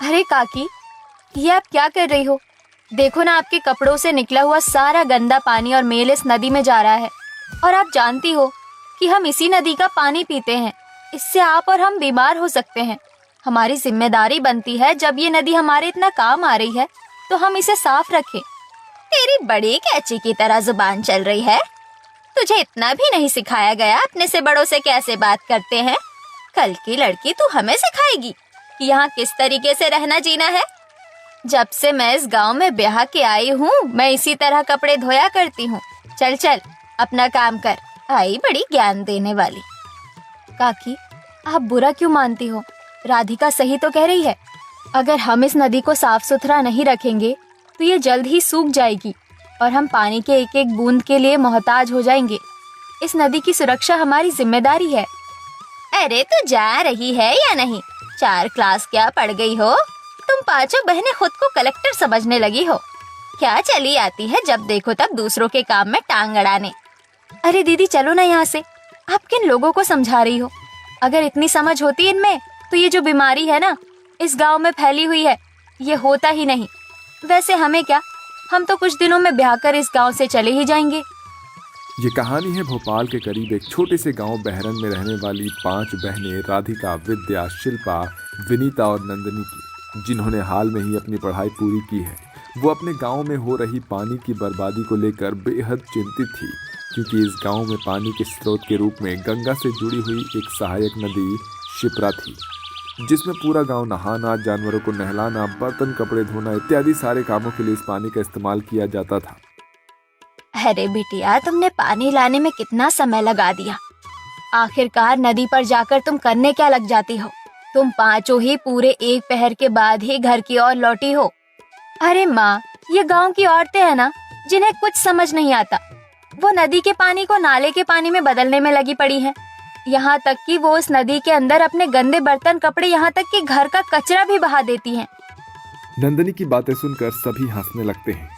अरे काकी, ये आप क्या कर रही हो? देखो ना, आपके कपड़ों से निकला हुआ सारा गंदा पानी और मेल इस नदी में जा रहा है। और आप जानती हो कि हम इसी नदी का पानी पीते हैं। इससे आप और हम बीमार हो सकते हैं। हमारी जिम्मेदारी बनती है, जब ये नदी हमारे इतना काम आ रही है तो हम इसे साफ रखें। तेरी बड़ी कैंची की तरह जुबान चल रही है। तुझे इतना भी नहीं सिखाया गया अपने से बड़ों से कैसे बात करते हैं। कल की लड़की तू हमें सिखाएगी कि यहाँ किस तरीके से रहना जीना है। जब से मैं इस गांव में ब्याह के आई हूँ, मैं इसी तरह कपड़े धोया करती हूँ। चल चल अपना काम कर। आई बड़ी ज्ञान देने वाली। काकी, आप बुरा क्यों मानती हो? राधिका सही तो कह रही है। अगर हम इस नदी को साफ सुथरा नहीं रखेंगे तो ये जल्द ही सूख जाएगी और हम पानी के एक एक बूंद के लिए मोहताज हो जाएंगे। इस नदी की सुरक्षा हमारी जिम्मेदारी है। अरे तू जा रही है या नहीं? 4 क्लास क्या पढ़ गई हो? तुम पांचों बहनें खुद को कलेक्टर समझने लगी हो। क्या चली आती है जब देखो तब दूसरों के काम में टांग अड़ाने। अरे दीदी, चलो ना यहाँ से। आप किन लोगों को समझा रही हो? अगर इतनी समझ होती इनमें तो ये जो बीमारी है ना, इस गांव में फैली हुई है, ये होता ही नहीं। वैसे हमें क्या, हम तो कुछ दिनों में ब्याह कर इस गांव से चले ही जाएंगे। ये कहानी है भोपाल के करीब एक छोटे से गांव बहरन में रहने वाली 5 बहनें राधिका, विद्या, शिल्पा, विनीता और नंदिनी की, जिन्होंने हाल में ही अपनी पढ़ाई पूरी की है। वो अपने गांव में हो रही पानी की बर्बादी को लेकर बेहद चिंतित थी, क्योंकि इस गांव में पानी के स्रोत के रूप में गंगा से जुड़ी हुई एक सहायक नदी शिप्रा थी, जिसमें पूरा गांव नहाना, जानवरों को नहलाना, बर्तन कपड़े धोना इत्यादि सारे कामों के लिए इस पानी का इस्तेमाल किया जाता था। अरे बिटिया, तुमने पानी लाने में कितना समय लगा दिया। आखिरकार नदी पर जाकर तुम करने क्या लग जाती हो? तुम पांचों ही पूरे 1 पहर के बाद ही घर की ओर लौटी हो। अरे माँ, ये गांव की औरतें हैं ना, जिन्हें कुछ समझ नहीं आता। वो नदी के पानी को नाले के पानी में बदलने में लगी पड़ी हैं। यहाँ तक कि वो उस नदी के अंदर अपने गंदे बर्तन, कपड़े, यहाँ तक कि घर का कचरा भी बहा देती हैं। नंदिनी की बातें सुनकर सभी हंसने लगते हैं।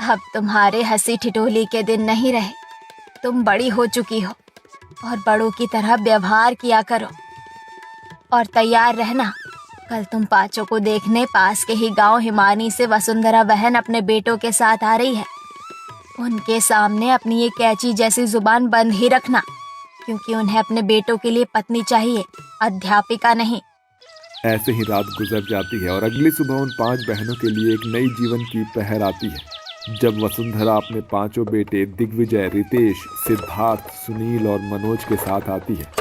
अब तुम्हारे हंसी ठिठोली के दिन नहीं रहे। तुम बड़ी हो चुकी हो और बड़ों की तरह व्यवहार किया करो। और तैयार रहना, कल तुम पांचों को देखने पास के ही गांव हिमानी से वसुंधरा बहन अपने बेटों के साथ आ रही है। उनके सामने अपनी ये कैंची जैसी जुबान बंद ही रखना, क्योंकि उन्हें अपने बेटों के लिए पत्नी चाहिए, अध्यापिका नहीं। ऐसे ही रात गुजर जाती है और अगली सुबह उन 5 बहनों के लिए एक नई जीवन की पहर आती है, जब वसुंधरा अपने 5 बेटे दिग्विजय, रितेश, सिद्धार्थ, सुनील और मनोज के साथ आती है।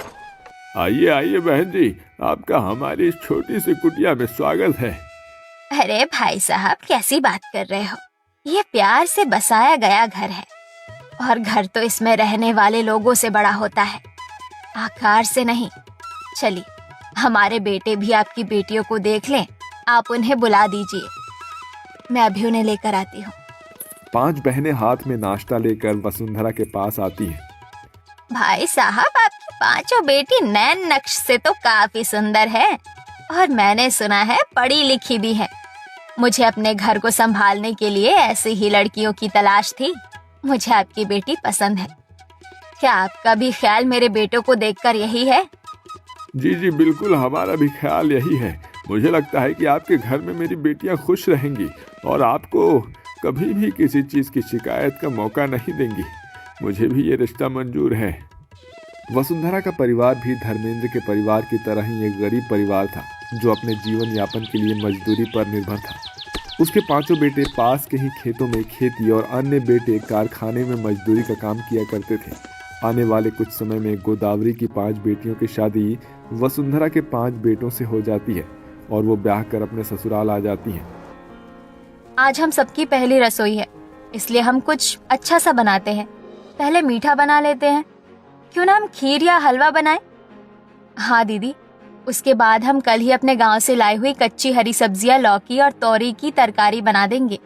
आइए आइए बहन जी, आपका हमारी इस छोटी सी कुटिया में स्वागत है। अरे भाई साहब, कैसी बात कर रहे हो? ये प्यार से बसाया गया घर है और घर तो इसमें रहने वाले लोगों से बड़ा होता है, आकार से नहीं। चलिए, हमारे बेटे भी आपकी बेटियों को देख लें। आप उन्हें बुला दीजिए, मैं अभी उन्हें लेकर आती हूँ। 5 बहनें हाथ में नाश्ता लेकर वसुंधरा के पास आती हैं। भाई साहब, आपकी पांचों बेटी नैन नक्श से तो काफी सुंदर है और मैंने सुना है पढ़ी लिखी भी है। मुझे अपने घर को संभालने के लिए ऐसी ही लड़कियों की तलाश थी। मुझे आपकी बेटी पसंद है। क्या आपका भी ख्याल मेरे बेटों को देखकर यही है? जी जी बिल्कुल, हमारा भी ख्याल यही है। मुझे लगता है कि आपके घर में मेरी बेटियां खुश रहेंगी और आपको कभी भी किसी चीज की शिकायत का मौका नहीं देंगी। मुझे भी ये रिश्ता मंजूर है। वसुंधरा का परिवार भी धर्मेंद्र के परिवार की तरह ही एक गरीब परिवार था, जो अपने जीवन यापन के लिए मजदूरी पर निर्भर था। उसके 5 बेटे पास के ही खेतों में खेती और अन्य बेटे कारखाने में मजदूरी का काम किया करते थे। आने वाले कुछ समय में गोदावरी की 5 बेटियों की शादी वसुंधरा के 5 बेटों से हो जाती है और वो ब्याह कर अपने ससुराल आ जाती हैं। आज हम सबकी पहली रसोई है, इसलिए हम कुछ अच्छा सा बनाते हैं। पहले मीठा बना लेते हैं। क्यों ना हम खीर या हलवा बनाएं? हाँ दीदी, उसके बाद हम कल ही अपने गांव से लाई हुई कच्ची हरी सब्जियां, लौकी और तोरी की तरकारी बना देंगे।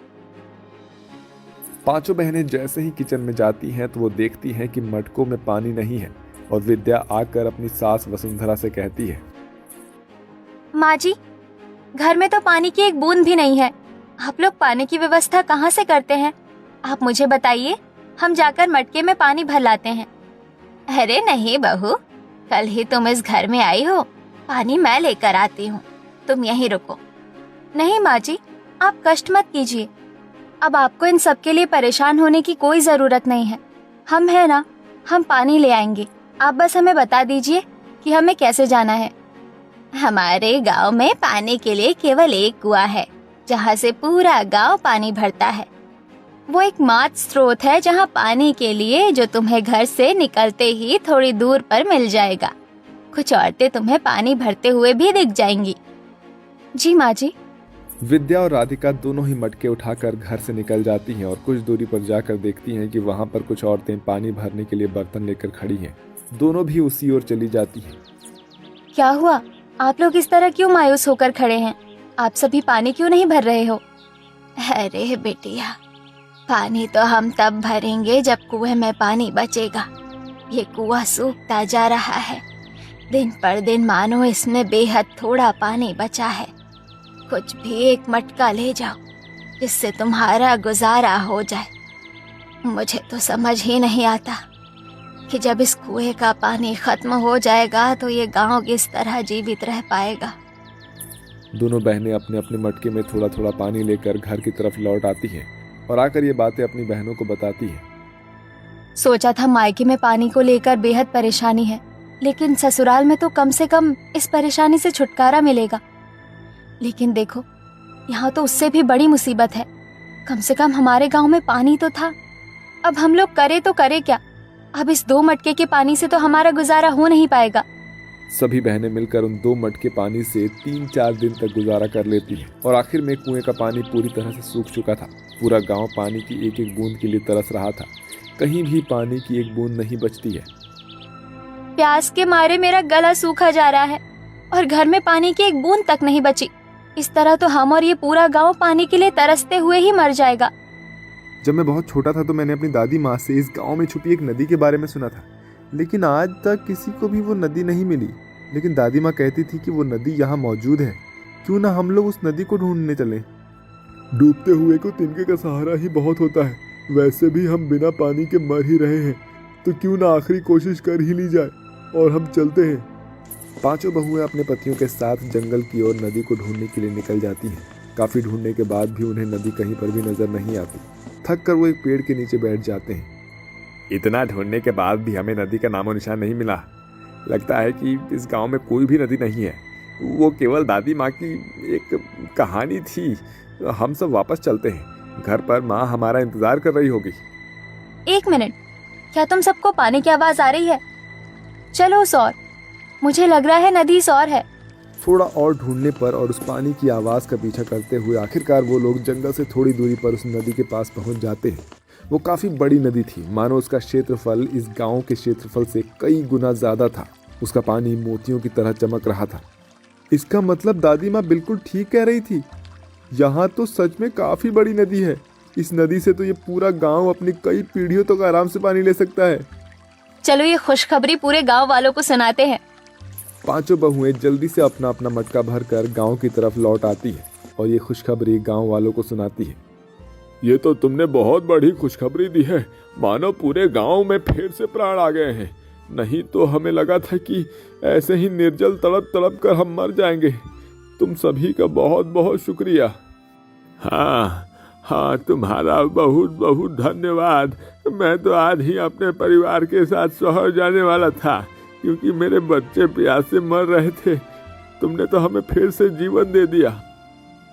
5 बहनें जैसे ही किचन में जाती हैं तो वो देखती हैं कि मटकों में पानी नहीं है और विद्या आकर अपनी सास वसुंधरा से कहती है, माँ जी, घर में तो पानी की एक बूंद भी नहीं है। आप लोग पानी की व्यवस्था कहाँ से करते हैं? आप मुझे बताइए, हम जाकर मटके में पानी भर लाते हैं। अरे नहीं बहू, कल ही तुम इस घर में आई हो, पानी मैं लेकर आती हूँ। तुम यहीं रुको। नहीं माँ जी, आप कष्ट मत कीजिए। अब आपको इन सब के लिए परेशान होने की कोई जरूरत नहीं है। हम है ना, हम पानी ले आएंगे। आप बस हमें बता दीजिए कि हमें कैसे जाना है। हमारे गांव में पानी के लिए केवल एक कुआं है, जहाँ से पूरा गांव पानी भरता है। वो एकमात्र स्रोत है जहाँ पानी के लिए, जो तुम्हें घर से निकलते ही थोड़ी दूर पर मिल जाएगा। कुछ औरतें तुम्हें पानी भरते हुए भी दिख जाएंगी। जी माँ जी। विद्या और राधिका दोनों ही मटके उठाकर घर से निकल जाती हैं और कुछ दूरी पर जाकर देखती हैं कि वहाँ पर कुछ औरतें पानी भरने के लिए बर्तन लेकर खड़ी हैं। दोनों भी उसी ओर चली जाती हैं। क्या हुआ? आप लोग इस तरह क्यों मायूस होकर खड़े हैं? आप सभी पानी क्यों नहीं भर रहे हो? अरे बेटिया, पानी तो हम तब भरेंगे जब कुएं में पानी बचेगा। ये कुआं सूखता जा रहा है। दिन पर दिन मानो इसमें बेहद थोड़ा पानी बचा है। कुछ भी एक मटका ले जाओ, जिससे तुम्हारा गुजारा हो जाए। मुझे तो समझ ही नहीं आता कि जब इस कुएं का पानी खत्म हो जाएगा तो ये गांव किस तरह जीवित रह पाएगा। दोनों बहनें अपने अपने मटके में थोड़ा थोड़ा पानी लेकर घर की तरफ लौट आती हैं और आकर ये बातें अपनी बहनों को बताती हैं। सोचा था मायके में पानी को लेकर बेहद परेशानी है, लेकिन ससुराल में तो कम से कम इस परेशानी से छुटकारा मिलेगा। लेकिन देखो, यहाँ तो उससे भी बड़ी मुसीबत है। कम से कम हमारे गांव में पानी तो था। अब हम लोग करे तो करे क्या? अब इस 2 मटके के पानी से तो हमारा गुजारा हो नहीं पाएगा। सभी बहनें मिलकर उन 2 मटके पानी से 3-4 दिन तक गुजारा कर लेती हैं और आखिर में कुएं का पानी पूरी तरह से सूख चुका था। पूरा गांव पानी की एक एक बूंद के लिए तरस रहा था। कहीं भी पानी की एक बूंद नहीं बचती है। प्यास के मारे मेरा गला सूखा जा रहा है और घर में पानी की एक बूंद तक नहीं बची। इस तरह तो हम और ये पूरा गांव पानी के लिए तरसते हुए ही मर जाएगा। जब मैं बहुत छोटा था तो मैंने अपनी दादी माँ से इस गांव में छुपी एक नदी के बारे में सुना था, लेकिन आज तक किसी को भी वो नदी नहीं मिली। लेकिन दादी माँ कहती थी कि वो नदी यहाँ मौजूद है। क्यों ना हम लोग उस नदी को ढूंढने चलें। डूबते हुए को तिनके का सहारा ही बहुत होता है। वैसे भी हम बिना पानी के मर ही रहे हैं, तो क्यों ना आखिरी कोशिश कर ही ली जाए। और हम चलते हैं। 5 बहुएं अपने पतियों के साथ जंगल की ओर नदी को ढूंढने के लिए निकल जाती हैं। काफी ढूंढने के बाद भी उन्हें नदी कहीं पर भी नजर नहीं आती। थक कर वो एक पेड़ के नीचे बैठ जाते हैं। इतना ढूंढने के बाद भी हमें नदी का नामो निशान नहीं मिला। लगता है कि इस गांव में कोई भी नदी नहीं है। वो केवल दादी माँ की एक कहानी थी। हम सब वापस चलते हैं। घर पर माँ हमारा इंतजार कर रही होगी। 1 मिनट, क्या तुम सबको पानी की आवाज आ रही है? चलो उस ओर। मुझे लग रहा है नदी इस ओर है। थोड़ा और ढूंढने पर और उस पानी की आवाज़ का पीछा करते हुए आखिरकार वो लोग जंगल से थोड़ी दूरी पर उस नदी के पास पहुंच जाते हैं। वो काफ़ी बड़ी नदी थी, मानो उसका क्षेत्रफल इस गांव के क्षेत्रफल से कई गुना ज़्यादा था। उसका पानी मोतियों की तरह चमक रहा था। इसका मतलब दादी माँ बिल्कुल ठीक कह रही थी। यहाँ तो सच में काफ़ी बड़ी नदी है। इस नदी से तो ये पूरा गाँव अपनी कई पीढ़ियों तक आराम से पानी ले सकता है। चलो ये खुशखबरी पूरे गाँव वालों को सुनाते हैं। 5 बहुएं जल्दी से अपना अपना मटका भरकर गांव की तरफ लौट आती है और ये खुशखबरी गांव वालों को सुनाती है। ये तो तुमने बहुत बड़ी खुशखबरी दी है। मानो पूरे गांव में फिर से प्राण आ गए हैं। नहीं तो हमें लगा था कि ऐसे ही निर्जल तड़प तड़प कर हम मर जाएंगे। तुम सभी का बहुत बहुत शुक्रिया। हाँ, तुम्हारा बहुत बहुत धन्यवाद। मैं तो आज ही अपने परिवार के साथ शहर जाने वाला था, क्योंकि मेरे बच्चे प्यास से मर रहे थे। तुमने तो हमें फिर से जीवन दे दिया।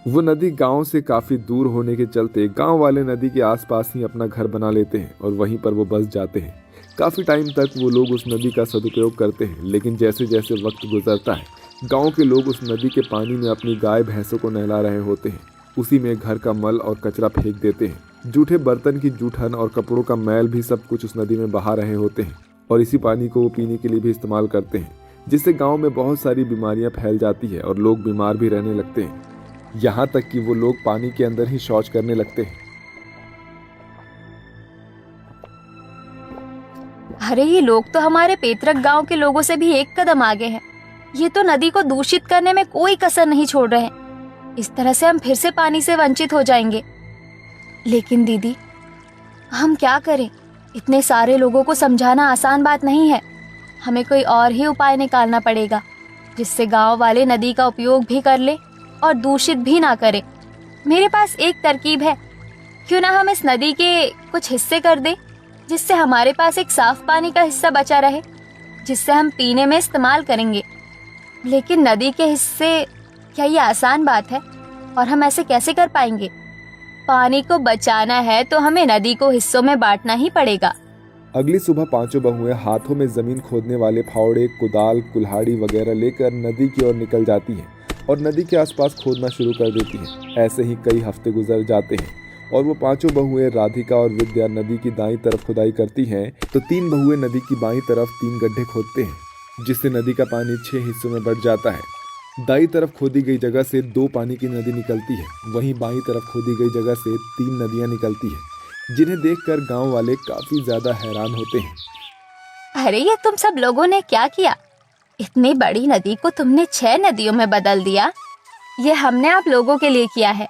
वो नदी गांव से काफी दूर होने के चलते गांव वाले नदी के आसपास ही अपना घर बना लेते हैं और वहीं पर वो बस जाते हैं। काफी टाइम तक वो लोग उस नदी का सदुपयोग करते हैं, लेकिन जैसे जैसे वक्त गुजरता है गांव के लोग उस नदी के पानी में अपनी गाय भैंसों को नहला रहे होते हैं। उसी में घर का मल और कचरा फेंक देते हैं। जूठे बर्तन की जूठन और कपड़ों का मैल भी सब कुछ उस नदी में बहा रहे होते हैं और इसी पानी को वो पीने के लिए भी इस्तेमाल करते हैं, जिससे गांव में बहुत सारी बीमारियां फैल जाती है और लोग बीमार भी रहने लगते हैं। यहाँ तक कि वो लोग पानी के अंदर ही शौच करने लगते हैं। अरे ये लोग तो हमारे पेतरक गांव के लोगों से भी एक कदम आगे हैं। ये तो नदी को दूषित करने में कोई कसर नहीं छोड़ रहे हैं। इस तरह से हम फिर से पानी से वंचित हो जाएंगे। लेकिन दीदी, हम क्या करें? इतने सारे लोगों को समझाना आसान बात नहीं है। हमें कोई और ही उपाय निकालना पड़ेगा, जिससे गांव वाले नदी का उपयोग भी कर ले और दूषित भी ना करें। मेरे पास एक तरकीब है, क्यों ना हम इस नदी के कुछ हिस्से कर दें, जिससे हमारे पास एक साफ पानी का हिस्सा बचा रहे, जिससे हम पीने में इस्तेमाल करेंगे। लेकिन नदी के हिस्से, क्या ये आसान बात है? और हम ऐसे कैसे कर पाएंगे? पानी को बचाना है तो हमें नदी को हिस्सों में बांटना ही पड़ेगा। अगली सुबह पांचों बहुएं हाथों में जमीन खोदने वाले फावड़े, कुदाल, कुल्हाड़ी वगैरह लेकर नदी की ओर निकल जाती हैं और नदी के आसपास खोदना शुरू कर देती हैं। ऐसे ही कई हफ्ते गुजर जाते हैं और वो पांचों बहुएं, राधिका और विद्या, नदी की दाईं तरफ खुदाई करती हैं तो 3 बहुएं नदी की बाईं तरफ 3 गड्ढे खोदते हैं, जिससे नदी का पानी 6 हिस्सों में बढ़ जाता है। दाईं तरफ खोदी गई जगह से 2 पानी की नदी निकलती है, वहीं बाईं तरफ खोदी गई जगह से 3 नदियां निकलती हैं, जिन्हें देखकर गांव वाले काफी ज्यादा हैरान होते हैं। अरे ये तुम सब लोगों ने क्या किया? इतनी बड़ी नदी को तुमने 6 नदियों में बदल दिया। ये हमने आप लोगों के लिए किया है।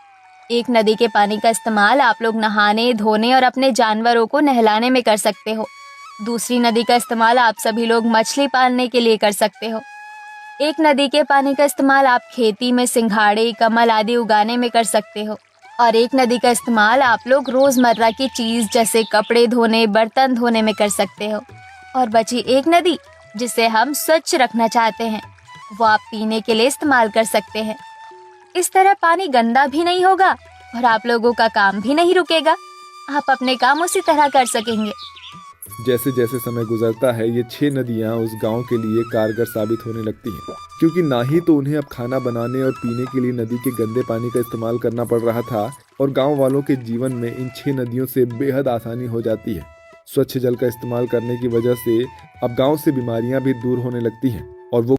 एक नदी के पानी का इस्तेमाल आप लोग नहाने, धोने और अपने जानवरों को नहलाने में कर सकते हो। दूसरी नदी का इस्तेमाल आप सभी लोग मछली पालने के लिए कर सकते हो। एक नदी के पानी का इस्तेमाल आप खेती में सिंघाड़े, कमल आदि उगाने में कर सकते हो। और एक नदी का इस्तेमाल आप लोग रोजमर्रा की चीज जैसे कपड़े धोने, बर्तन धोने में कर सकते हो। और बची एक नदी जिसे हम स्वच्छ रखना चाहते हैं, वो आप पीने के लिए इस्तेमाल कर सकते हैं। इस तरह पानी गंदा भी नहीं होगा और आप लोगों का काम भी नहीं रुकेगा। आप अपने काम उसी तरह कर सकेंगे। जैसे जैसे समय गुजरता है ये 6 नदियां उस गांव के लिए कारगर साबित होने लगती हैं, क्योंकि ना ही तो उन्हें अब खाना बनाने और पीने के लिए नदी के गंदे पानी का इस्तेमाल करना पड़ रहा था, और गांव वालों के जीवन में इन 6 नदियों से बेहद आसानी हो जाती है। स्वच्छ जल का इस्तेमाल करने की वजह से अब गांव से बीमारियां भी दूर होने लगती हैं और वो